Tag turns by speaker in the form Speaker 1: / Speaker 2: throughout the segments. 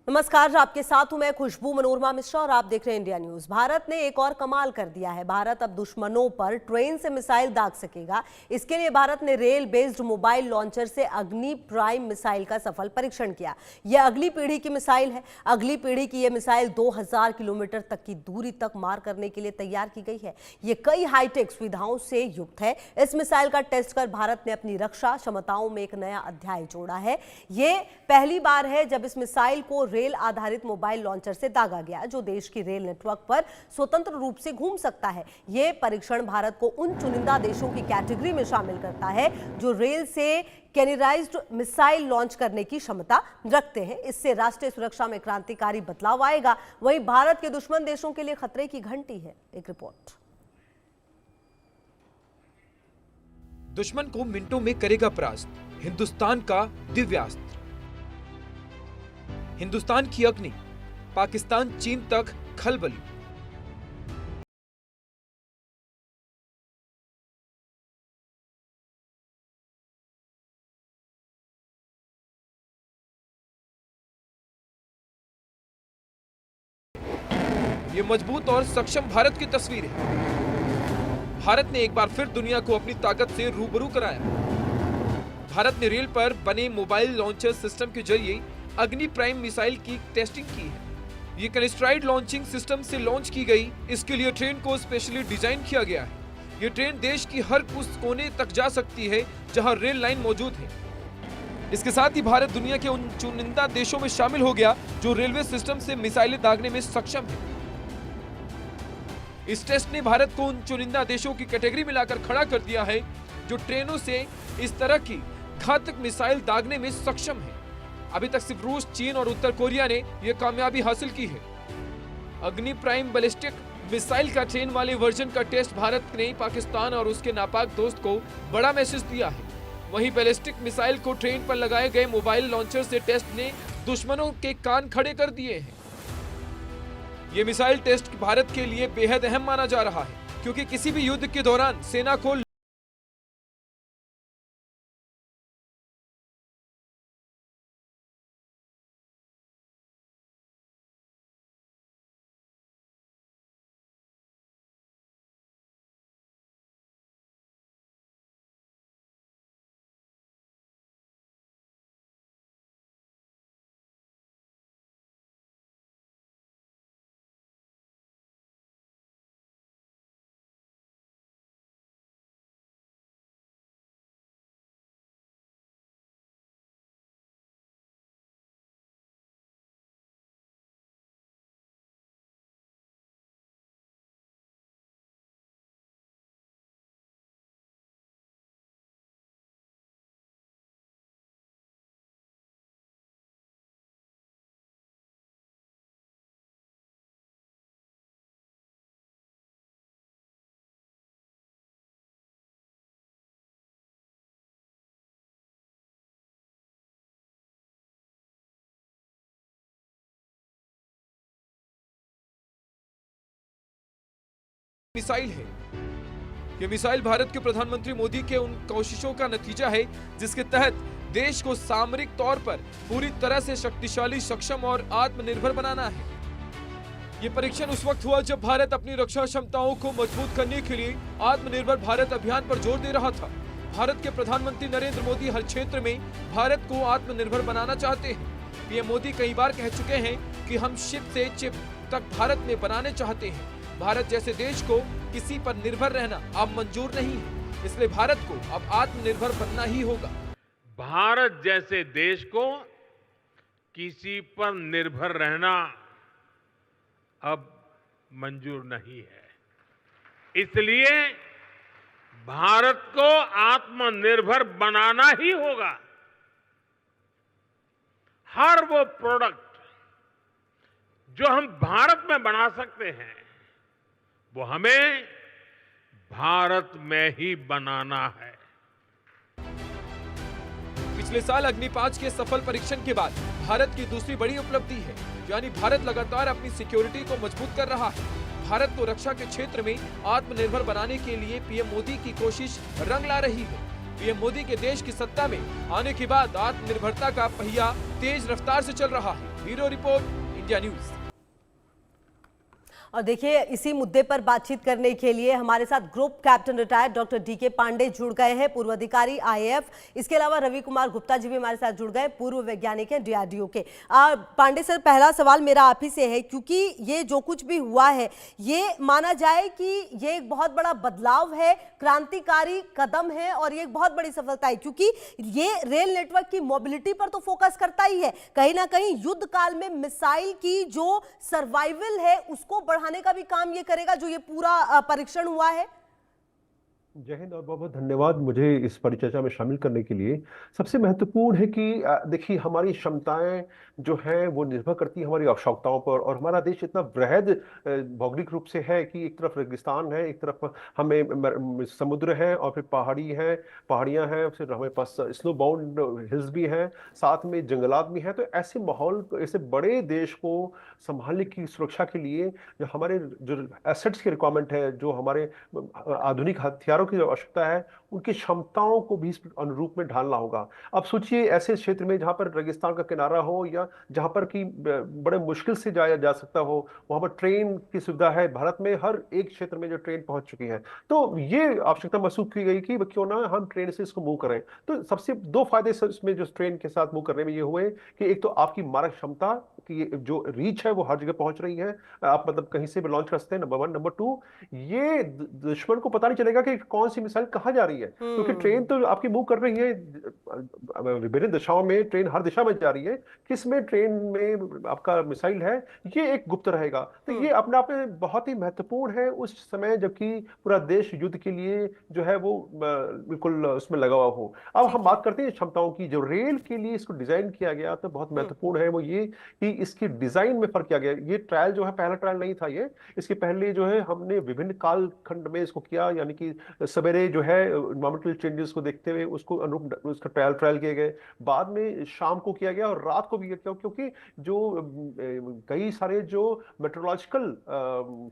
Speaker 1: नमस्कार, आपके साथ हूं मैं खुशबू मनोरमा मिश्रा और आप देख रहे हैं इंडिया न्यूज। भारत ने एक और कमाल कर दिया है। भारत अब दुश्मनों पर ट्रेन से मिसाइल दाग सकेगा। इसके लिए भारत ने रेल बेस्ड मोबाइल लॉन्चर से अग्नि प्राइम मिसाइल का सफल परीक्षण किया। यह अगली पीढ़ी की मिसाइल है। अगली पीढ़ी की यह मिसाइल 2000 किलोमीटर तक की दूरी तक मार करने के लिए तैयार की गई है। ये कई हाईटेक सुविधाओं से युक्त है। इस मिसाइल का टेस्ट कर भारत ने अपनी रक्षा क्षमताओं में एक नया अध्याय जोड़ा है। ये पहली बार है जब इस मिसाइल को रेल आधारित मोबाइल लॉन्चर से दागा गया, जो देश की रेल नेटवर्क पर स्वतंत्र रूप से घूम सकता है। यह परीक्षण भारत को उन चुनिंदा देशों की कैटेगरी में शामिल करता है जो रेल से कैनिराइज्ड मिसाइल लॉन्च करने की क्षमता रखते हैं। इससे राष्ट्रीय सुरक्षा में क्रांतिकारी बदलाव आएगा। वहीं भारत के दुश्मन देशों के लिए खतरे की घंटी है। एक रिपोर्ट।
Speaker 2: दुश्मन को मिनटों में करेगा परास्त, हिंदुस्तान का दिव्यास्त्र। हिंदुस्तान की अग्नि पाकिस्तान चीन तक खलबली। ये मजबूत और सक्षम भारत की तस्वीर है। भारत ने एक बार फिर दुनिया को अपनी ताकत से रूबरू कराया। भारत ने रेल पर बने मोबाइल लॉन्चर सिस्टम के जरिए अग्नि प्राइम मिसाइल की टेस्टिंग की है। ये कैनिस्ट्राइड लॉन्चिंग सिस्टम से लॉन्च की गई। इसके लिए ट्रेन को स्पेशली डिजाइन किया गया है। ये ट्रेन देश की हर उस कोने तक जा सकती है जहां रेल लाइन मौजूद है। इसके साथ ही भारत दुनिया के उन चुनिंदा देशों में शामिल हो गया जो रेलवे सिस्टम से मिसाइलें दागने में सक्षम है। इस टेस्ट ने भारत को उन चुनिंदा देशों की कैटेगरी में लाकर खड़ा कर दिया है जो ट्रेनों से इस तरह की घातक मिसाइल दागने में सक्षम है। अभी तक सिर्फ रूस, चीन और उत्तर कोरिया ने यह कामयाबी हासिल की है। अग्नि प्राइम बैलिस्टिक मिसाइल का ट्रेन वाले वर्जन का टेस्ट भारत ने पाकिस्तान और उसके नापाक दोस्त को बड़ा मैसेज दिया है। वहीं बैलिस्टिक मिसाइल को ट्रेन पर लगाए गए मोबाइल लॉन्चर से टेस्ट ने दुश्मनों के कान खड़े कर दिए हैं। ये मिसाइल टेस्ट भारत के लिए बेहद अहम माना जा रहा है, क्योंकि किसी भी युद्ध के दौरान सेना को मिसाइल है। यह मिसाइल भारत के प्रधानमंत्री मोदी के उन कोशिशों का नतीजा है जिसके तहत देश को सामरिक तौर पर पूरी तरह से शक्तिशाली, सक्षम और आत्मनिर्भर बनाना है। यह परीक्षण उस वक्त हुआ जब भारत अपनी रक्षा क्षमताओं को मजबूत करने के लिए आत्मनिर्भर भारत अभियान पर जोर दे रहा था। भारत के प्रधानमंत्री नरेंद्र मोदी हर क्षेत्र में भारत को आत्मनिर्भर बनाना चाहते हैं। पीएम मोदी कई बार कह चुके हैं कि हम शिप से चिप तक भारत में बनाने चाहते हैं। भारत जैसे देश को किसी पर निर्भर रहना अब मंजूर नहीं है, इसलिए भारत को अब आत्मनिर्भर बनना ही होगा।
Speaker 3: भारत जैसे देश को किसी पर निर्भर रहना अब मंजूर नहीं है। इसलिए भारत को आत्मनिर्भर बनाना ही होगा। हर वो प्रोडक्ट जो हम भारत में बना सकते हैं वो हमें भारत में ही बनाना है।
Speaker 2: पिछले साल अग्नि 5 के सफल परीक्षण के बाद भारत की दूसरी बड़ी उपलब्धि है, यानी भारत लगातार अपनी सिक्योरिटी को मजबूत कर रहा है। भारत को रक्षा के क्षेत्र में आत्मनिर्भर बनाने के लिए पीएम मोदी की कोशिश रंग ला रही है। पीएम मोदी के देश की सत्ता में आने के बाद आत्मनिर्भरता का पहिया तेज रफ्तार से चल रहा है। Bureau report, India news.
Speaker 1: और देखिए, इसी मुद्दे पर बातचीत करने के लिए हमारे साथ group captain retired doctor D K Pandey जुड़ गए हैं, पूर्व अधिकारी आईएएफ। इसके अलावा रवि कुमार गुप्ता जी भी हमारे साथ जुड़ गए, पूर्व वैज्ञानिक हैं डीआरडीओ के। पांडे सर, पहला सवाल मेरा आप ही से है, क्योंकि ये जो कुछ भी हुआ है, ये माना जाए कि ये एक बहुत बड़ा बदलाव है, क्रांतिकारी कदम है और ये एक बहुत बड़ी सफलता है, क्योंकि ये रेल नेटवर्क की मोबिलिटी पर तो फोकस करता ही है, कहीं ना कहीं युद्ध काल में मिसाइल की जो सर्वाइवल है उसको बढ़ाने का भी काम ये करेगा, जो ये पूरा परीक्षण हुआ है।
Speaker 4: जय हिंद और बहुत बहुत धन्यवाद मुझे इस परिचर्चा में शामिल करने के लिए। सबसे महत्वपूर्ण है कि देखिए, हमारी क्षमताएं जो हैं वो निर्भर करती है हमारी आवश्यकताओं पर, और हमारा देश इतना वृहद भौगोलिक रूप से है कि एक तरफ रेगिस्तान है, एक तरफ हमें समुद्र है, और फिर पहाड़ियां हैं, फिर हमारे पास स्नो बाउंड हिल्स भी हैं, साथ में जंगलात भी हैं। तो ऐसे माहौल, ऐसे बड़े देश को संभालने की सुरक्षा के लिए जो हमारे जो एसेट्स की रिक्वायरमेंट है, जो हमारे आधुनिक हथियारों की जो आवश्यकता है, उनकी क्षमताओं को भी इस अनुरूप में ढालना होगा। अब सोचिए, ऐसे क्षेत्र में जहां पर रेगिस्तान का किनारा हो या जहां पर कि बड़े मुश्किल से जाया जा सकता हो, वहां पर ट्रेन की सुविधा है। भारत में हर एक क्षेत्र में जो ट्रेन पहुंच चुकी है, तो ये आवश्यकता महसूस की गई कि क्यों ना हम ट्रेन से इसको मूव करें। तो सबसे दो फायदे इसमें जो ट्रेन के साथ मूव करने में ये हुए कि एक तो आपकी मारक क्षमता की जो रीच है वो हर जगह पहुंच रही है, आप मतलब कहीं से भी लॉन्च कर सकते हैं, नंबर 1। नंबर 2, ये दुश्मन को पता नहीं चलेगा कि कौन सी मिसाइल कहाँ जा रही है, क्योंकि ट्रेन तो आपकी मूव कर रही है विभिन्न दिशाओं में, ट्रेन हर दिशा में जा रही है, किस में ट्रेन में आपका मिसाइल है, ये एक गुप्त रहेगा। तो ये अपने आप में बहुत ही महत्वपूर्ण है उस समय जबकि पूरा देश युद्ध के लिए जो है वो बिल्कुल उसमें लगा हुआ हो। अब हम बात करते हैं क्षमताओं की। जो रेल के लिए इसको डिजाइन किया गया तो बहुत महत्वपूर्ण है वो ये कि इसकी डिजाइन में फर्क किया गया। ये ट्रायल जो है पहला ट्रायल नहीं था, ये इसके पहले जो है हमने विभिन्न काल खंड में इसको किया, यानी कि सवेरे जो है एनवायरमेंटल चेंजेस को देखते हुए उसको अनुरूप उसका ट्रायल किए गए, बाद में शाम को किया गया और रात को भी किया, क्योंकि जो कई सारे जो मेट्रोलॉजिकल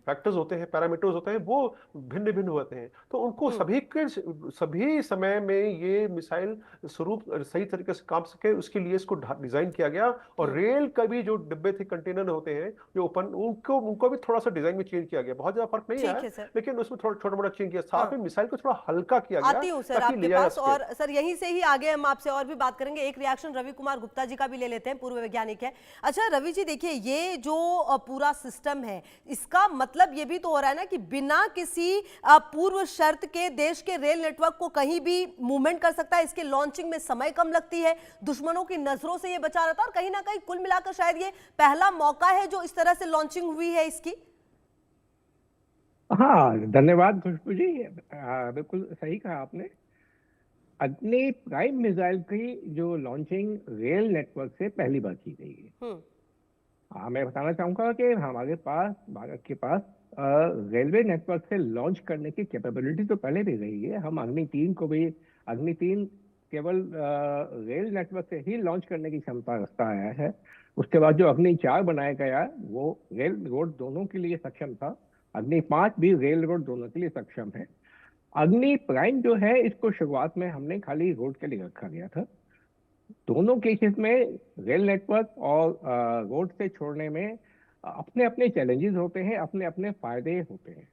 Speaker 4: फैक्टर्स होते हैं, पैरामीटर्स होते हैं, वो भिन्न भिन्न होते हैं। तो उनको सभी समय में ये मिसाइल स्वरूप सही तरीके से काम सके, उसके लिए इसको डिजाइन किया गया। और रेल का भी जो डिब्बे थे, कंटेनर होते हैं जो ओपन, उनको भी थोड़ा सा डिजाइन में चेंज किया गया। बहुत ज्यादा फर्क नहीं आया, लेकिन उसमें थोड़ा छोटा मोटा चेंज किया। साथ में मिसाइल को थोड़ा हल्का किया गया।
Speaker 1: आती हूं सर आपके पास, और सर यहीं से ही आगे हम आपसे और भी बात करेंगे। एक रिएक्शन रवि कुमार गुप्ता जी का भी ले लेते हैं, पूर्व वैज्ञानिक है। अच्छा रवि जी, देखिए ये जो पूरा सिस्टम है, इसका मतलब ये भी तो हो रहा है ना कि बिना किसी पूर्व शर्त के देश के रेल नेटवर्क को कहीं भी मूवमेंट कर सकता है। इसके लॉन्चिंग में समय कम लगती है, दुश्मनों की नजरों से ये बचा रहता है, और कहीं ना कहीं कुल मिलाकर शायद ये पहला मौका है जो इस तरह से लॉन्चिंग हुई है इसकी।
Speaker 5: हाँ, धन्यवाद खुशबू जी, बिल्कुल सही कहा आपने। अग्नि प्राइम मिसाइल की जो लॉन्चिंग रेल नेटवर्क से पहली बार की गई है। मैं बताना चाहूंगा कि हमारे पास, भारत के पास रेलवे नेटवर्क से लॉन्च करने की कैपेबिलिटी तो पहले भी रही है। हम अग्नि 3 को भी, अग्नि 3 केवल रेल नेटवर्क से ही लॉन्च करने की क्षमता रखता आया है। उसके बाद जो अग्नि 4 बनाया गया वो रेल रोड दोनों के लिए सक्षम था। अग्नि 5 भी रेल रोड दोनों के लिए सक्षम है। अग्नि प्राइम जो है, इसको शुरुआत में हमने खाली रोड के लिए रखा गया था। दोनों केसेस में रेल नेटवर्क और रोड से छोड़ने में अपने अपने चैलेंजेस होते हैं, अपने अपने फायदे होते हैं।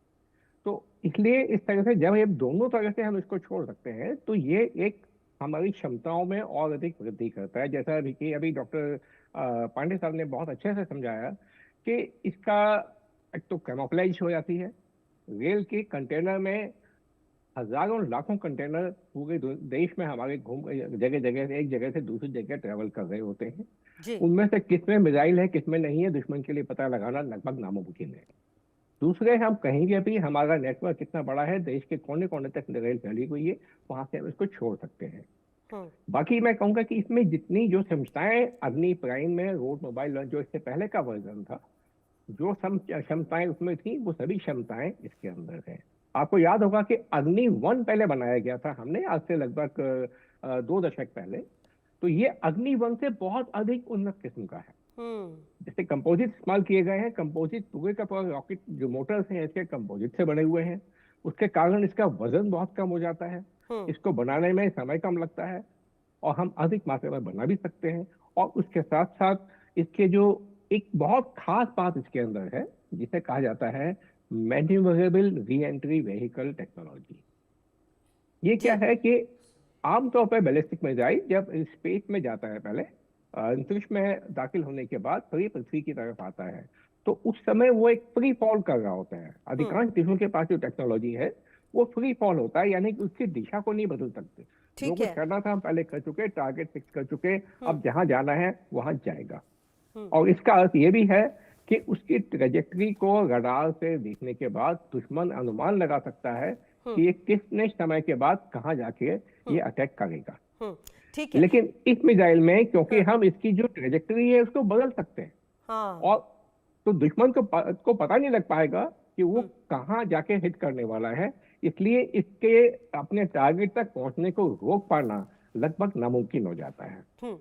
Speaker 5: तो इसलिए इस तरह से जब ये दोनों तरह से हम इसको छोड़ सकते हैं तो ये एक हमारी क्षमताओं में और अधिक वृद्धि करता है। जैसा कि अभी डॉक्टर पांडे साहब ने बहुत अच्छे से समझाया कि इसका एक तो कैमोफ्लेज हो जाती है। रेल के कंटेनर में हजारों लाखों कंटेनर पूरे देश में हमारे घूम जगह जगह से, एक जगह से दूसरी जगह ट्रेवल कर रहे होते हैं। उनमें से किसमें मिसाइल है, किसमें नहीं है, दुश्मन के लिए पता लगाना लगभग नामुमकिन है। दूसरे, हम कहेंगे भी हमारा नेटवर्क कितना बड़ा है, देश के कोने कोने तक रेल फैली हुई है, वहां से हम इसको छोड़ सकते हैं। बाकी मैं कहूंगा कि इसमें जितनी जो क्षमताएं अग्नि प्राइम में रोड मोबाइल लॉन्च जो इससे पहले का वर्जन था, जो क्षमताएं उसमें थी, वो सभी क्षमताएं इसके अंदर है। आपको याद होगा कि अग्नि 1 पहले बनाया गया था हमने, आज से लगभग 2 दशक पहले। तो ये अग्नि 1 से बहुत अधिक उन्नत किस्म का है। जैसे कंपोजिट इस्तेमाल किए गए हैं, कंपोजिट पूरे का पूरा रॉकेट जो मोटर्स हैं इसके कंपोजिट से बने हुए हैं। उसके कारण इसका वजन बहुत कम हो जाता है, इसको बनाने में समय कम लगता है, और हम अधिक मात्रा में बना भी सकते हैं। और उसके साथ साथ इसके जो एक बहुत खास बात इसके अंदर है जिसे कहा जाता है manoeuvrable re entry vehicle technology. ये क्या है कि आमतौर पर बैलिस्टिक मिसाइल जब स्पेस में जाता है, पहले अंतरिक्ष में दाखिल होने के बाद फिर पृथ्वी की तरफ आता है, तो उस समय वो एक फ्री फॉल कर रहा होता है। अधिकांश देशों के पास जो टेक्नोलॉजी है वो फ्री फॉल होता है, यानी कि उसकी दिशा को नहीं बदल सकते। जो कुछ करना था हम पहले कर चुके, टारगेट फिक्स कर चुके, अब जहां जाना है वहां जाएगा। और इसका अर्थ ये भी है कि उसकी ट्रेजेक्टरी को रडार से देखने के बाद दुश्मन अनुमान लगा सकता है कि ये कितने समय के बाद कहां जाके ये अटैक करेगा।
Speaker 1: ठीक है।
Speaker 5: लेकिन इस मिसाइल में क्योंकि हम इसकी जो ट्रेजेक्टरी है उसको बदल सकते हैं, और तो दुश्मन को पता नहीं लग पाएगा कि वो कहां जाके हिट करने वाला है, इसलिए इसके अपने टारगेट तक पहुंचने को रोक पाना लगभग नामुमकिन हो जाता है।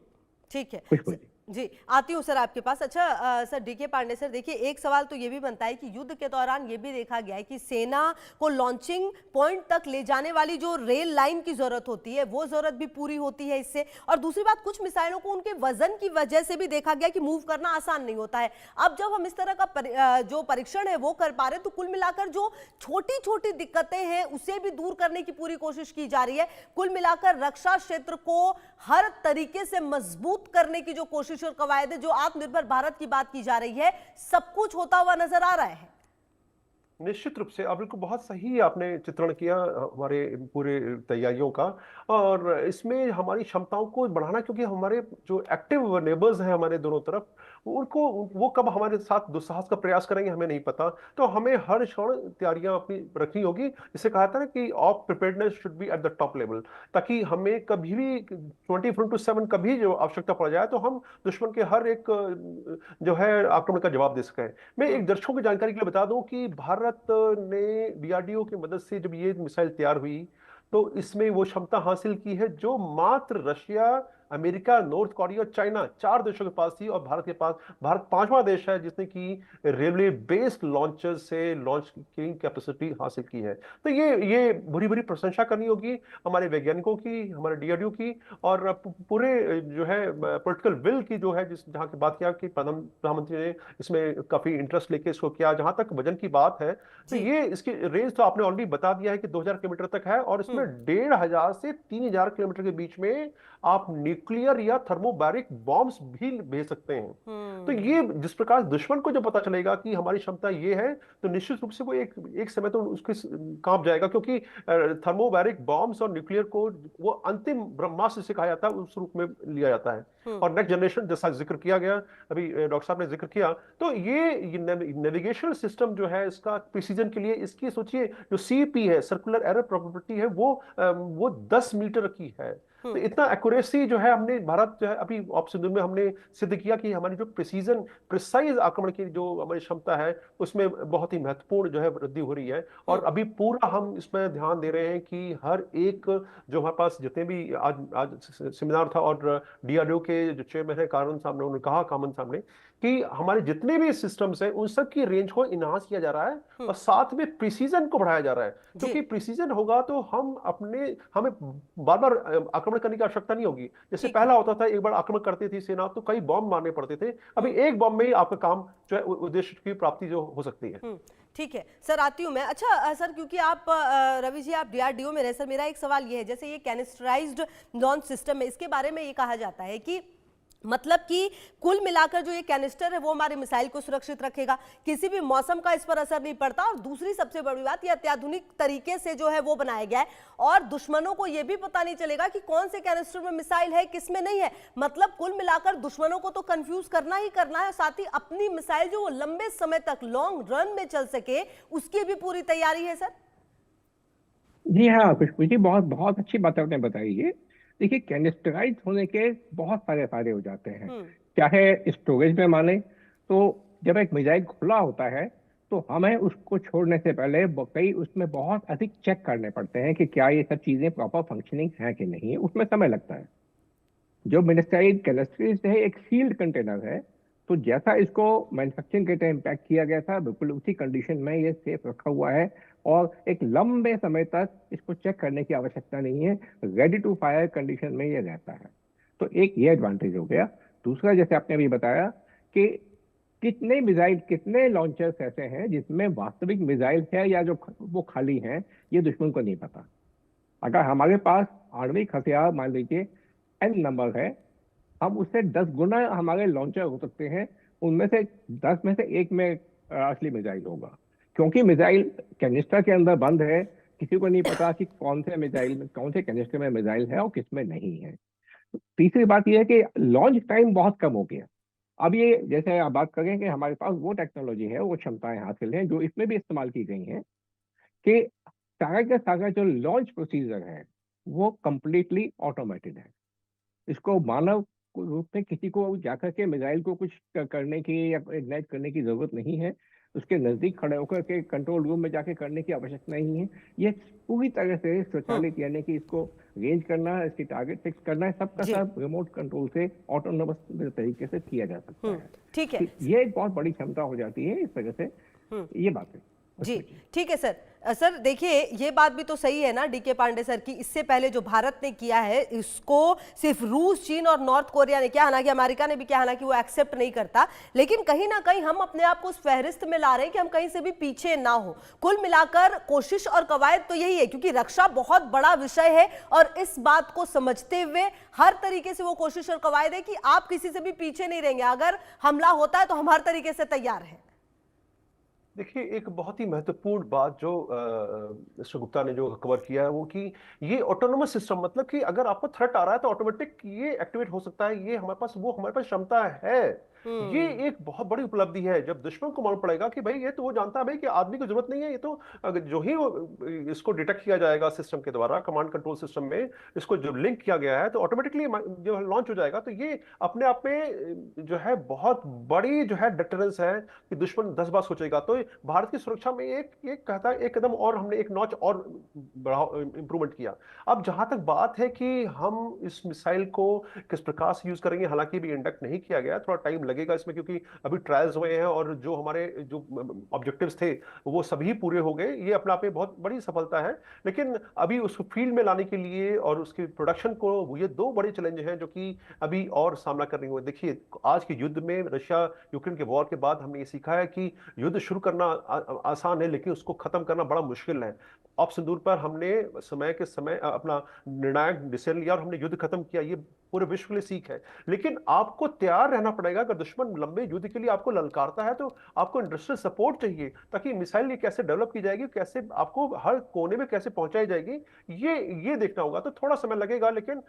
Speaker 1: ठीक है
Speaker 5: खुशबू
Speaker 1: जी, आती हूँ सर आपके पास। अच्छा सर डीके पांडे सर, देखिए एक सवाल तो ये भी बनता है कि युद्ध के दौरान ये भी देखा गया है कि सेना को लॉन्चिंग पॉइंट तक ले जाने वाली जो रेल लाइन की जरूरत होती है वो जरूरत भी पूरी होती है इससे। और दूसरी बात, कुछ मिसाइलों को उनके वजन की वजह से भी देखा गया कि मूव करना आसान नहीं होता है। अब जब हम इस तरह का जो परीक्षण है वो कर पा रहे हैं, तो कुल मिलाकर जो छोटी छोटी दिक्कतें हैं उसे भी दूर करने की पूरी कोशिश की जा रही है। कुल मिलाकर रक्षा क्षेत्र को हर तरीके से मजबूत करने की जो कोशिश और कवायद जो आत्मनिर्भर भारत की बात की जा रही है, सब कुछ होता हुआ नजर आ रहा है।
Speaker 4: निश्चित रूप से आप बिल्कुल बहुत सही आपने चित्रण किया हमारे पूरे तैयारियों का। और इसमें हमारी क्षमताओं को बढ़ाना, क्योंकि हमारे जो एक्टिव नेबर्स हैं हमारे दोनों तरफ, उनको वो कब हमारे साथ दुस्साहस का प्रयास करेंगे हमें नहीं पता। तो हमें हर क्षण तैयारियां अपनी रखनी होगी। जिसे कहा था ना कि of preparedness should be at the top level, ताकि हमें कभी भी 24/7 कभी जो आवश्यकता पड़ जाए तो हम दुश्मन के हर एक जो है आक्रमण का जवाब दे सकें। मैं एक दर्शकों की जानकारी के लिए बता दूं कि भारत ने डीआरडीओ की मदद से जब ये मिसाइल तैयार हुई तो इसमें वो क्षमता हासिल की है जो मात्र रशिया, अमेरिका, नॉर्थ कोरिया और चाइना, 4 देशों के पास थी। और भारत 5वां देश है जिसने की रेलवे बेस्ड लॉन्चर से लॉन्च की कैपेसिटी हासिल की है। तो ये बुरी बुरी प्रशंसा करनी होगी हमारे वैज्ञानिकों की, हमारे डीआरडीओ की, और पूरे जो है पॉलिटिकल विल की, जो है जहां की बात किया कि प्रधानमंत्री ने इसमें काफी इंटरेस्ट लेके इसको किया। जहां तक वजन की बात है तो ये इसकी रेंज तो आपने ऑलरेडी बता दिया है कि 2000 किलोमीटर तक है, और इसमें 1500 से 3000 किलोमीटर के बीच में आप न्यूक्लियर या थर्मोबैरिक बॉम्ब्स भी भेज सकते हैं। तो ये जिस प्रकार दुश्मन को जब पता चलेगा कि हमारी क्षमता ये है, तो निश्चित रूप से वो एक समय तो उसके कांप जाएगा, क्योंकि थर्मोबैरिक बॉम्ब्स और न्यूक्लियर को वो अंतिम ब्रह्मास्त्र से कहा जाता है, उस रूप में लिया जाता है। और नेक्स्ट जनरेशन जैसा जिक्र किया गया, अभी डॉक्टर साहब ने जिक्र किया, तो ये नेविगेशनल सिस्टम जो है इसका प्रिसीजन के लिए, इसकी सोचिए जो सीपी है, सर्कुलर एरर प्रोबेबिलिटी है, वो 10 मीटर की है। तो इतना एक्यूरेसी जो है हमने भारत जो है अभी ऑपरेशन में हमने सिद्ध किया कि हमारी जो प्रिसाइज आक्रमण की जो हमारी क्षमता है उसमें बहुत ही महत्वपूर्ण जो है वृद्धि हो रही है। और अभी पूरा हम इसमें ध्यान दे रहे हैं कि हर एक जो हमारे पास जितने भी आज सेमिनार था, और डीआरडीओ के जो चेयरमैन है कामन साहब ने, उन्होंने कहा कामन साहब ने कि हमारे जितने भी सिस्टम्स हैं उन सब की रेंज को इनहांस किया जा रहा है और साथ में प्रिसीजन को बढ़ाया जा रहा है। क्योंकि प्रिसीजन होगा तो हमें बार बार आक्रमण करने की आवश्यकता नहीं होगी। जैसे पहला होता था, एक बार आक्रमण करती थी सेना तो कई बॉम्ब मारने पड़ते थे, अभी एक बॉम्ब में ही आपका काम जो है उद्देश्य की प्राप्ति जो हो सकती है।
Speaker 1: ठीक है सर, आती हूँ मैं। अच्छा सर, क्योंकि आप रवि जी आप डीआरडीओ में रहे सर, मेरा एक सवाल ये है, जैसे ये कैनिस्टराइज्ड लॉन्च सिस्टम है, इसके बारे में ये कहा जाता है कि मतलब कि कुल मिलाकर जो ये कैनिस्टर है वो हमारे मिसाइल को सुरक्षित रखेगा, किसी भी मौसम का इस पर असर नहीं पड़ता, और दूसरी सबसे बड़ी बात ये अत्याधुनिक तरीके से जो है वो बनाया गया है, और दुश्मनों को ये भी पता नहीं चलेगा कि कौन से कैनिस्टर में मिसाइल है किस में नहीं है। मतलब कुल मिलाकर दुश्मनों को तो कंफ्यूज करना ही करना है, साथ ही अपनी मिसाइल जो वो लंबे समय तक लॉन्ग रन में चल सके उसकी भी पूरी तैयारी है सर।
Speaker 5: जी हाँ खुशबू जी, बहुत बहुत अच्छी बात आपने बताई है। देखिए कैनिस्टराइज होने के बहुत सारे फायदे हो जाते हैं, चाहे स्टोरेज में माने तो जब एक मिसाइल खुला होता है तो हमें उसको छोड़ने से पहले कई उसमें बहुत अधिक चेक करने पड़ते हैं कि क्या ये सब चीजें प्रॉपर फंक्शनिंग है कि नहीं है, उसमें समय लगता है। जो मिसाइल कैनिस्टराइज है एक सील्ड कंटेनर है, तो जैसा इसको मैन्युफैक्चरिंग के टाइम पैक किया गया था बिल्कुल उसी कंडीशन में ये सेफ रखा हुआ है, और एक लंबे समय तक इसको चेक करने की आवश्यकता नहीं है, रेडी टू फायर कंडीशन में ये रहता है। तो एक ये एडवांटेज हो गया। दूसरा, जैसे आपने अभी बताया कि कितने लॉन्चर्स ऐसे हैं जिसमें वास्तविक मिसाइल है या जो वो खाली हैं, ये दुश्मन को नहीं पता। अगर हमारे पास आणविक हथियार मान लीजिए n नंबर है, हम उससे 10 गुना हमारे लॉन्चर हो सकते हैं, उनमें से 10 में से एक में असली मिसाइल होगा, क्योंकि मिसाइल कैनिस्टर के अंदर बंद है, किसी को नहीं पता कि कौन से कैनिस्टर में मिसाइल है और किसमें नहीं है। तीसरी बात यह है कि लॉन्च टाइम बहुत कम हो गया। अब ये जैसे आप बात करें कि हमारे पास वो टेक्नोलॉजी है, वो क्षमताएं हासिल हैं जो इसमें भी इस्तेमाल की गई हैं कि सारा का सारा जो लॉन्च प्रोसीजर है वो कंप्लीटली ऑटोमेटेड है। इसको मानव रूप में किसी को जाकर के मिसाइल को कुछ करने की या इग्नाइट करने की जरूरत नहीं है, उसके नजदीक खड़े होकर के कंट्रोल रूम में जाके करने की आवश्यकता नहीं है। ये पूरी तरह से स्वचालित, यानी कि इसको रेंज करना, इसकी टारगेट फिक्स करना है, सबका सब रिमोट कंट्रोल से ऑटोनोमस तरीके से किया जा सकता है।
Speaker 1: ठीक है,
Speaker 5: ये एक बहुत बड़ी क्षमता हो जाती है इस तरह से। ये बात है
Speaker 1: जी। ठीक है सर। सर देखिए, ये बात भी तो सही है ना डीके पांडे सर की, इससे पहले जो भारत ने किया है इसको सिर्फ रूस, चीन और नॉर्थ कोरिया ने किया, हालांकि अमेरिका ने भी किया, हालांकि वो एक्सेप्ट नहीं करता, लेकिन कहीं ना कहीं हम अपने आप को उस फहरिस्त में ला रहे हैं कि हम कहीं से भी पीछे ना हो। कुल मिलाकर कोशिश और कवायद तो यही है, क्योंकि रक्षा बहुत बड़ा विषय है और इस बात को समझते हुए हर तरीके से वो कोशिश और कवायद है कि आप किसी से भी पीछे नहीं रहेंगे, अगर हमला होता है तो हम हर तरीके से तैयार हैं।
Speaker 4: देखिए, एक बहुत ही महत्वपूर्ण बात जो मिस्टर गुप्ता ने जो कवर किया है वो कि ये ऑटोनोमस सिस्टम, मतलब कि अगर आपको थ्रेट आ रहा है तो ऑटोमेटिक ये एक्टिवेट हो सकता है, ये हमारे पास क्षमता है। ये एक बहुत बड़ी उपलब्धि है। जब दुश्मन को मालूम पड़ेगा कि भाई ये तो वो जानता है भाई कि आदमी की जरूरत नहीं है, ये तो जो ही इसको डिटेक्ट किया जाएगा सिस्टम के द्वारा, कमांड कंट्रोल सिस्टम में इसको जो लिंक किया गया है तो ऑटोमेटिकली जो लॉन्च हो जाएगा। तो ये अपने आप में जो है बहुत बड़ी जो है डिटरेंस है कि दुश्मन 10 बार सोचेगा। तो भारत की सुरक्षा में एक कहता है एक कदम और हमने एक नॉच और इंप्रूवमेंट किया। अब जहां तक बात है कि हम इस मिसाइल को किस प्रकार से यूज करेंगे, हालांकि भी इंडक्ट नहीं किया गया, थोड़ा टाइम लगेगा इसमें, क्योंकि अभी ट्रायल्स हुए हैं और जो हमारे जो ऑब्जेक्टिव्स थे वो सभी पूरे हो गए। ये अपने आप में बहुत बड़ी सफलता है, लेकिन अभी उसको फील्ड में लाने के लिए और उसके प्रोडक्शन को, ये दो बड़े चैलेंज हैं जो कि अभी और सामना करने होंगे। देखिए, आज के युद्ध में, रशिया यूक्रेन के वॉर के बाद हमने ये सीखा है कि युद्ध शुरू करना आसान है लेकिन उसको खत्म करना बड़ा मुश्किल है। ऑपरेशन सिंदूर पर हमने समय के समय अपना निर्णायक डिसीजन लिया और हमने युद्ध खत्म किया। ये पूरे विश्व के लिए सीख है, लेकिन आपको तैयार रहना पड़ेगा। अगर दुश्मन लंबे युद्ध के लिए आपको ललकारता है तो आपको इंडस्ट्रियल सपोर्ट चाहिए, ताकि मिसाइल ये कैसे डेवलप की जाएगी, कैसे आपको हर कोने में कैसे पहुंचाई जाएगी, ये देखना होगा। तो थोड़ा समय लगेगा, लेकिन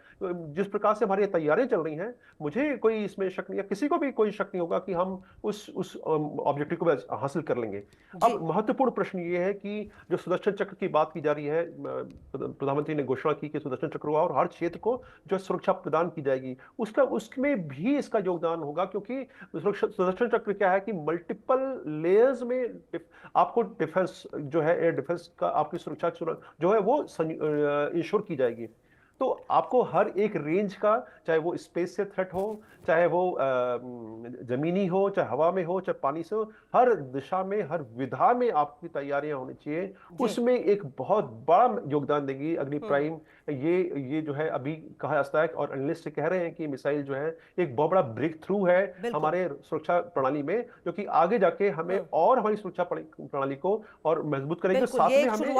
Speaker 4: जिस प्रकार से हमारी तैयारियां चल रही हैं, मुझे कोई इसमें शक नहीं है, किसी को भी कोई शक नहीं होगा कि हम उस ऑब्जेक्टिव को हासिल कर लेंगे। अब महत्वपूर्ण प्रश्न ये है कि जो सुदर्शन चक्र की बात की जा रही है, प्रधानमंत्री ने घोषणा की कि सुदर्शन चक्र हुआ और हर क्षेत्र को जो सुरक्षा प्रदान की जाएगी, उसमें भी इसका योगदान होगा। क्योंकि सुदर्शन चक्र क्या है कि मल्टीपल लेयर्स में आपको डिफेंस जो है, एयर डिफेंस का आपकी सुरक्षा जो है वो इंश्योर की जाएगी। तो आपको हर एक रेंज का, चाहे वो स्पेस से थ्रेट हो, चाहे वो जमीनी हो, चाहे हवा में हो, चाहे पानी से हो, हर दिशा में, हर विधा में आपकी तैयारियां होनी चाहिए। उसमें एक बहुत बड़ा योगदान देगी अग्नि प्राइम। ये जो है अभी कहा जाता है और एनालिस्ट कह रहे हैं कि मिसाइल जो है एक बहुत बड़ा ब्रेक थ्रू है हमारे सुरक्षा प्रणाली में, जो कि आगे जाके हमें और हमारी सुरक्षा प्रणाली को और मजबूत करेंगे। साथ में हमें